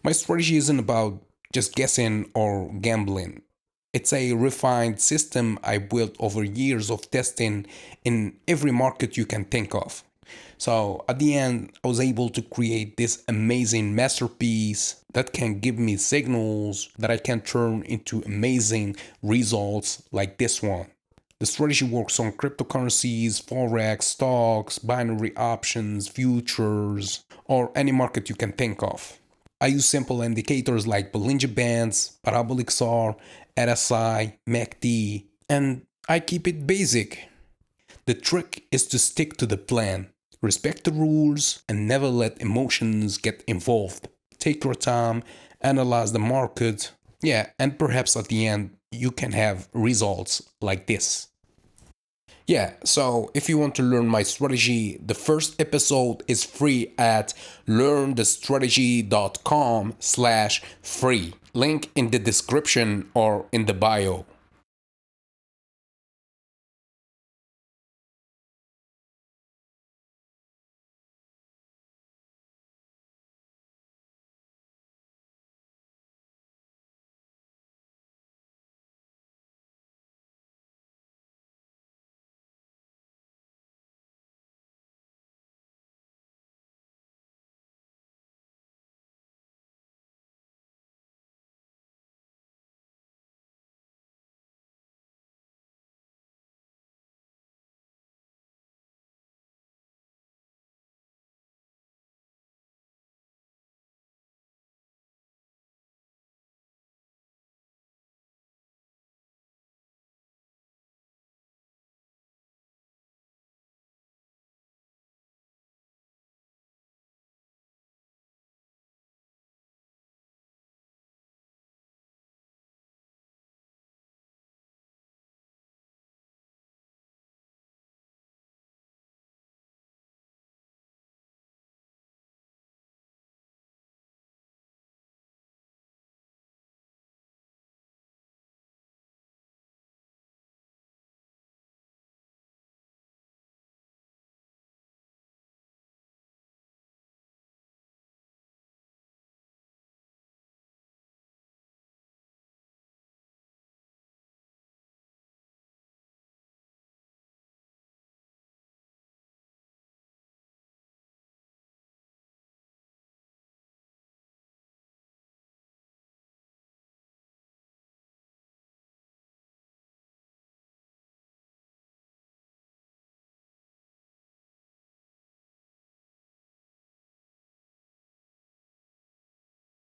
My strategy isn't about just guessing or gambling. It's a refined system I built over years of testing in every market you can think of. So at the end, I was able to create this amazing masterpiece that can give me signals that I can turn into amazing results like this one. The strategy works on cryptocurrencies, forex, stocks, binary options, futures, or any market you can think of. I use simple indicators like Bollinger Bands, Parabolic SAR, RSI, MACD, and I keep it basic. The trick is to stick to the plan, respect the rules, and never let emotions get involved. Take your time, analyze the market, yeah, and perhaps at the end you can have results like this. Yeah, so if you want to learn my strategy, the first episode is free at learnthestrategy.com/free. Link in the description or in the bio.